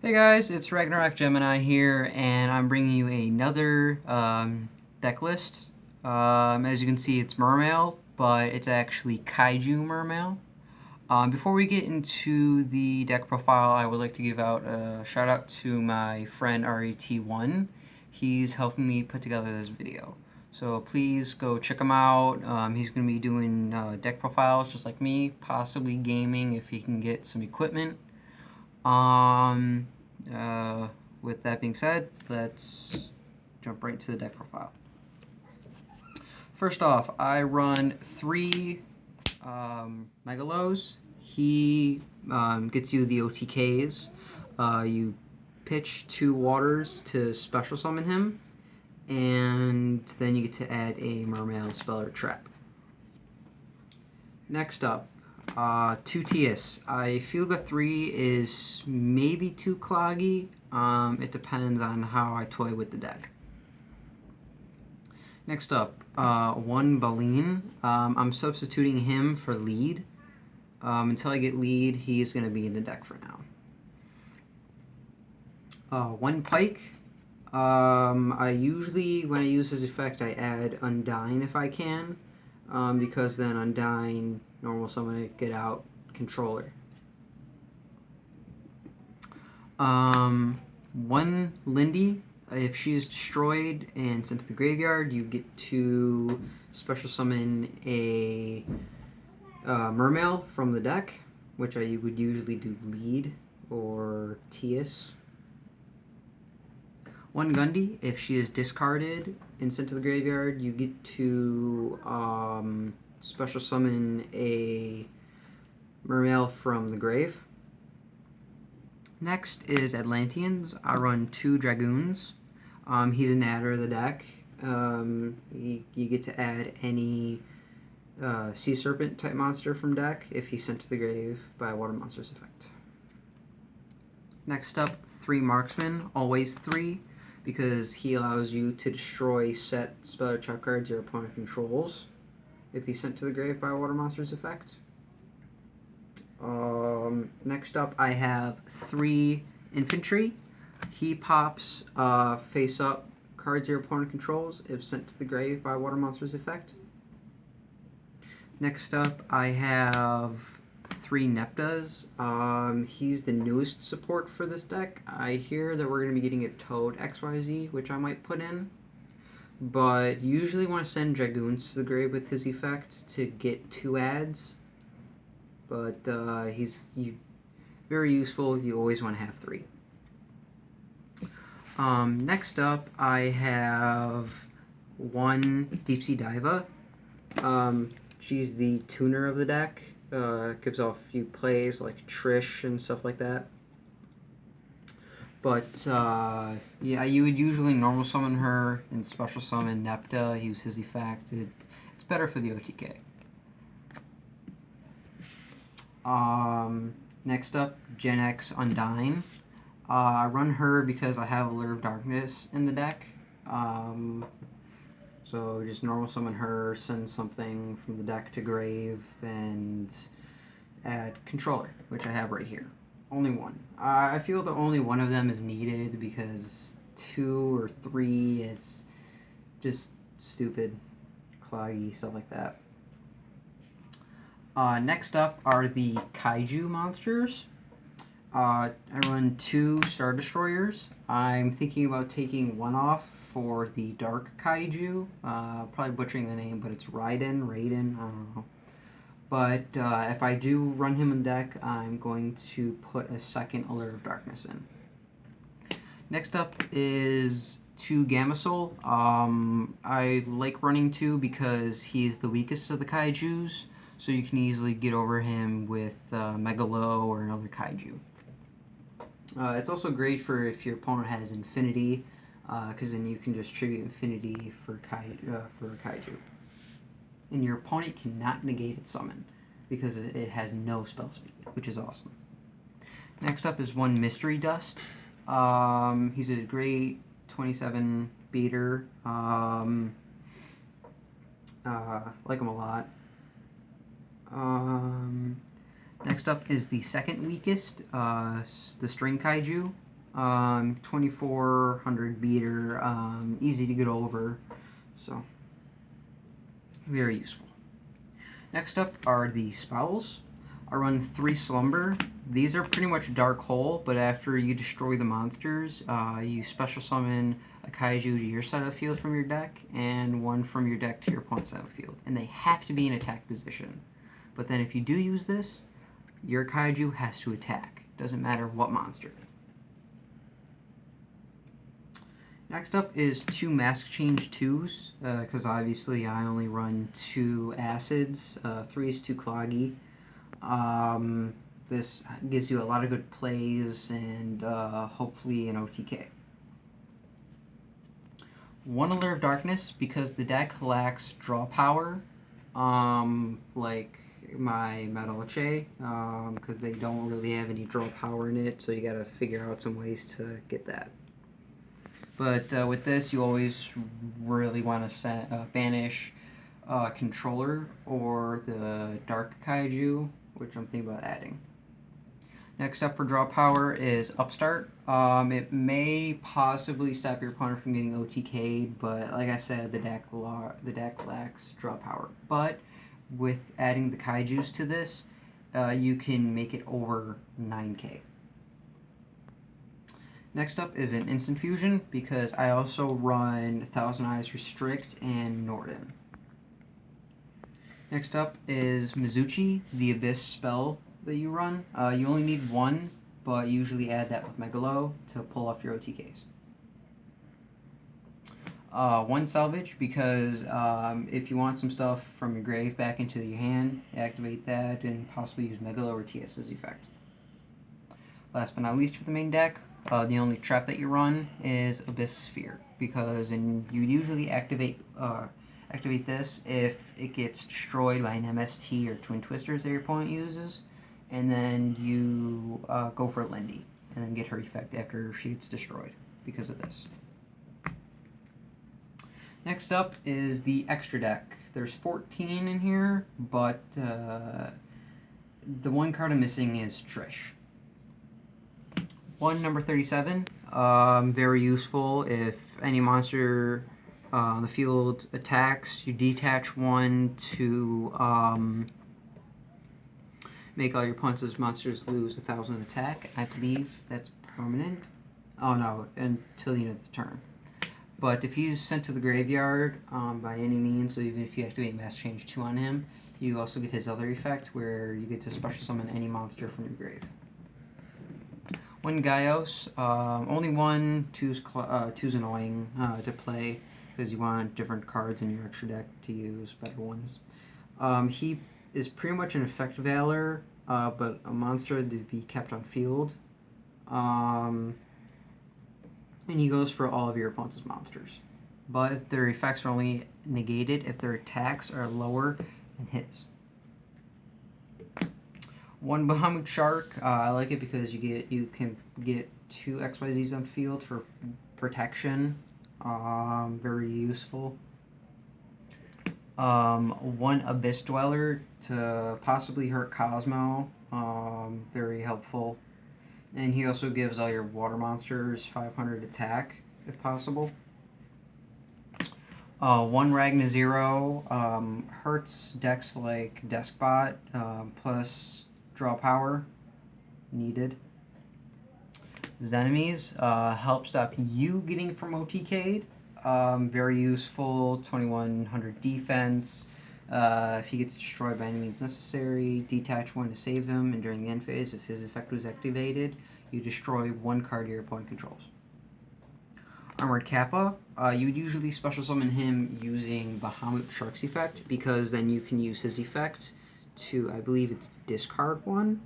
Hey guys, it's Ragnarok Gemini here, and I'm bringing you another deck list. As you can see, it's Mermail, but it's actually Kaiju Mermail. Before we get into the deck profile, I would like to give out a shout out to my friend RET1. He's helping me put together this video. So please go check him out. He's going to be doing deck profiles just like me, possibly gaming if he can get some equipment. Um, uh, with that being said, let's jump right into the deck profile. First off, I run 3 Megalos. He gets you the OTKs. You pitch 2 waters to special summon him, and then you get to add a Mermail spell or trap. Next up, 2 TS. I feel the 3 is maybe too cloggy. It depends on how I toy with the deck. Next up, 1 Baleen. I'm substituting him for lead. Until I get lead, he's going to be in the deck for now. 1 Pike. I usually, when I use his effect, I add Undyne if I can. Because then Undyne, normal summon it, get out, controller. 1 Lindy. If she is destroyed and sent to the graveyard, you get to special summon a Mermail from the deck, which I would usually do lead or Tias. 1 Gundy. If she is discarded and sent to the graveyard, you get to special summon a Mermail from the grave. Next is Atlanteans. I run 2 Dragoons. He's an adder of the deck. You get to add any Sea Serpent type monster from deck if he's sent to the grave by a Water Monster's effect. Next up, 3 Marksmen. Always 3, because he allows you to destroy set spell or trap cards your opponent controls if he's sent to the grave by a Water Monster's effect. Next up, I have 3 Infantry. He pops face up cards your opponent controls if sent to the grave by Water Monster's effect. Next up, I have 3 Neptas. He's the newest support for this deck. I hear that we're going to be getting a Toad XYZ, which I might put in. But you usually want to send Dragoons to the grave with his effect to get 2 adds. But he's very useful. You always want to have 3. Next up, I have 1 Deep Sea Diva. She's the tuner of the deck. Gives off a few plays like Trish and stuff like that. But yeah, you would usually normal summon her and special summon Nepta, use his effect. It's better for the OTK. Next up, Gen X Undyne. I run her because I have Allure of Darkness in the deck. So just normal summon her, send something from the deck to grave, and add controller, which I have right here. Only 1. I feel that only 1 of them is needed because 2 or 3, it's just stupid, cloggy, stuff like that. Next up are the Kaiju monsters. I run 2 Star Destroyers. I'm thinking about taking 1 off for the Dark Kaiju. Probably butchering the name, but it's Raiden, I don't know. But if I do run him in deck, I'm going to put a second Allure of Darkness in. Next up is 2 Gamma-Soul. I like running 2 because he's the weakest of the Kaijus, so you can easily get over him with Megalo or another Kaiju. It's also great for if your opponent has Infinity, because then you can just tribute Infinity for Kaiju. And your opponent cannot negate its summon, because it has no spell speed, which is awesome. Next up is 1 Mystery Dust. He's a great 27 beater. Like him a lot. Next up is the second weakest, the String Kaiju. 2400 meter, easy to get over, so very useful. Next up are the spells. I run 3 Slumber. These are pretty much Dark Hole, but after you destroy the monsters, you special summon a Kaiju to your side of the field from your deck, and one from your deck to your opponent's side of the field. And they have to be in attack position. But then if you do use this, your Kaiju has to attack. Doesn't matter what monster. Next up is 2 Mask Change 2s, because obviously I only run 2 Acids. 3 is too cloggy. This gives you a lot of good plays and hopefully an OTK. 1 Allure of Darkness, because the deck lacks draw power, like my Metaloche, because they don't really have any draw power in it, so you gotta figure out some ways to get that. But with this, you always really want to banish Controller or the Dark Kaiju, which I'm thinking about adding. Next up for draw power is Upstart. It may possibly stop your opponent from getting OTK'd, but like I said, the deck lacks draw power. But with adding the Kaijus to this, you can make it over 9k. Next up is an Instant Fusion, because I also run Thousand Eyes Restrict and Norden. Next up is Mizuchi, the Abyss spell that you run. You only need 1, but usually add that with Megalo to pull off your OTKs. 1 Salvage, because if you want some stuff from your grave back into your hand, activate that and possibly use Megalo or TS's effect. Last but not least for the main deck, the only trap that you run is Abyss Sphere, because you usually activate this if it gets destroyed by an MST or Twin Twisters that your opponent uses, and then you go for Lindy, and then get her effect after she gets destroyed because of this. Next up is the extra deck. There's 14 in here, but the one card I'm missing is Trish. 1 number 37, very useful if any monster on the field attacks. You detach 1 to make all your opponent's monsters lose 1,000 attack. I believe that's permanent. Oh no, until the end of the turn. But if he's sent to the graveyard by any means, so even if you activate Mass Change 2 on him, you also get his other effect where you get to special summon any monster from your grave. 1 Gaios, only 1, 2's annoying to play because you want different cards in your extra deck to use better ones. He is pretty much an effect Valor, but a monster to be kept on field. And he goes for all of your opponent's monsters. But their effects are only negated if their attacks are lower than his. 1 Bahamut Shark, I like it because you can get 2 XYZs on field for protection. Very useful. 1 Abyss Dweller to possibly hurt Cosmo. Very helpful. And he also gives all your water monsters 500 attack, if possible. 1 Ragna Zero hurts decks like Deskbot, plus draw power needed. Zenemies help stop you getting from OTK'd. Very useful, 2100 defense. If he gets destroyed by any means necessary, detach 1 to save him, and during the end phase, if his effect was activated, you destroy 1 card your opponent controls. Armored Kappa, you would usually special summon him using Bahamut Shark's effect, because then you can use his effect to, I believe it's discard 1?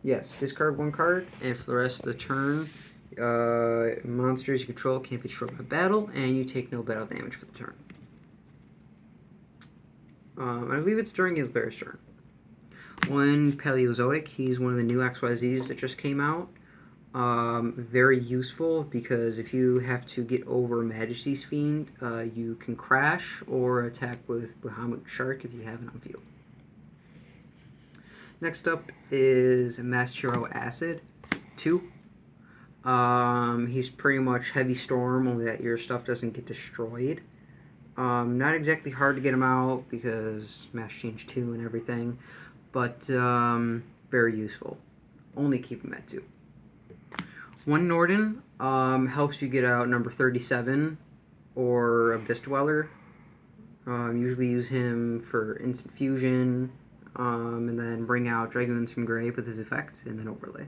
Yes, discard 1 card, and for the rest of the turn, monsters you control can't be destroyed by battle, and you take no battle damage for the turn. I believe it's during his player's turn. 1 Paleozoic, he's one of the new XYZs that just came out. Very useful because if you have to get over Majesty's Fiend, you can crash or attack with Bahamut Shark if you have it on field. Next up is Mass Hero Acid 2. He's pretty much heavy storm, only that your stuff doesn't get destroyed. Not exactly hard to get him out because mass change 2 and everything, but very useful. Only keep him at 2. One Norden helps you get out number 37 or Abyss Dweller. Usually use him for instant fusion, and then bring out Dragoons from Grave with his effect, and then overlay.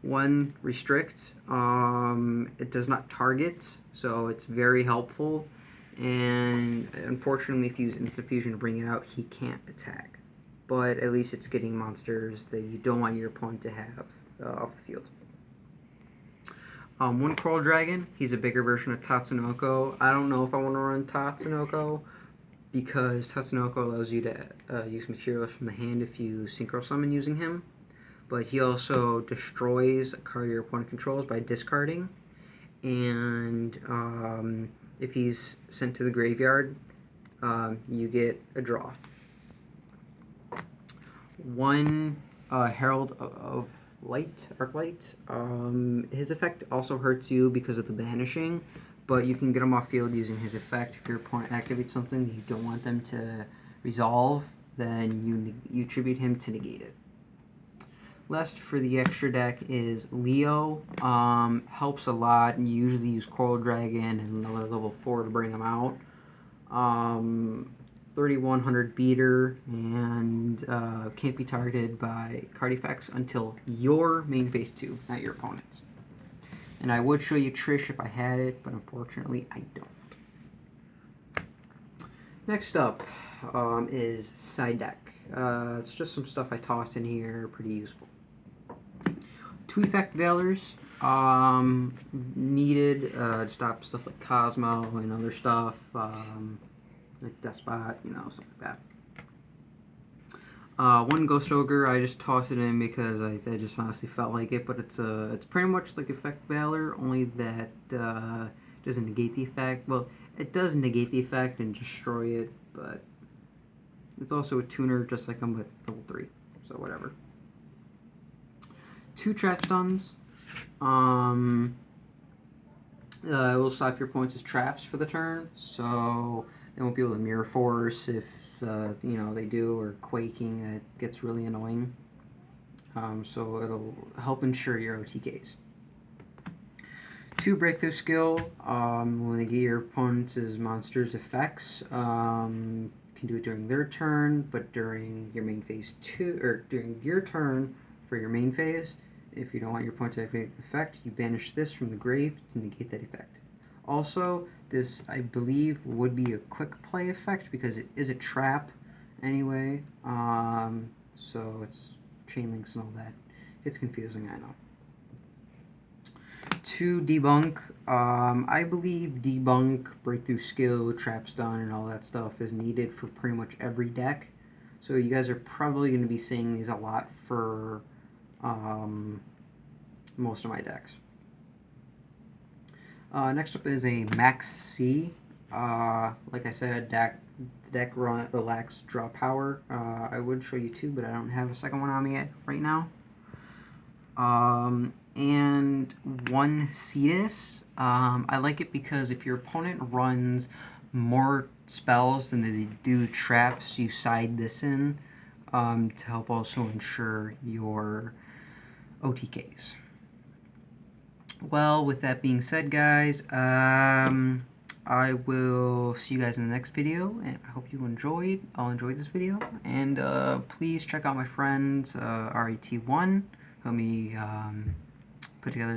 One Restrict, it does not target, so it's very helpful, and unfortunately if you use instant fusion to bring it out, he can't attack. But at least it's getting monsters that you don't want your opponent to have off the field. One Coral Dragon, he's a bigger version of Tatsunoko. I don't know if I want to run Tatsunoko, because Tatsunoko allows you to use materials from the hand if you synchro summon using him. But he also destroys a card your opponent controls by discarding. And if he's sent to the graveyard, you get a draw. One Herald of Light, Arclight. His effect also hurts you because of the banishing, but you can get him off field using his effect. If your opponent activates something you don't want them to resolve, then you tribute him to negate it. Last for the extra deck is Leo. Helps a lot, and you usually use Coral Dragon and another level 4 to bring him out. 3100 beater, and can't be targeted by card effects until your main phase 2, not your opponent's. And I would show you Trish if I had it, but unfortunately I don't. Next up is side deck. It's just some stuff I tossed in here, pretty useful. 2 Effect Veilers, needed to stop stuff like Cosmo and other stuff, like Despot, stuff like that. One Ghost Ogre, I just tossed it in because I just honestly felt like it, but it's pretty much like Effect Valor, only that doesn't negate the effect. Well, it does negate the effect and destroy it, but it's also a tuner just like I'm with level 3, so whatever. 2 Trap Stuns. It will stop your opponent's traps for the turn, so they won't be able to Mirror Force if they do, or Quaking. That gets really annoying. So it'll help ensure your OTKs. 2 Breakthrough Skill. Will negate your opponent's monster's effects. Can do it during their turn, but during your main phase 2, or during your turn for your main phase, if you don't want your opponent to activate an effect, you banish this from the grave to negate that effect. Also, this, I believe, would be a quick play effect because it is a trap anyway. So it's chain links and all that. It's confusing, I know. 2 Debunk. I believe Debunk, Breakthrough Skill, Trap Stun, and all that stuff is needed for pretty much every deck. So you guys are probably going to be seeing these a lot for most of my decks. Next up is a Max C. Like I said, the deck lacks draw power. I would show you 2, but I don't have a second one on me yet right now. And 1 Cetus. I like it because if your opponent runs more spells than they do traps, you side this in to help also ensure your OTKs. Well, with that being said, guys, I will see you guys in the next video, and I hope you enjoyed this video. And please check out my friends, RET1, help me put together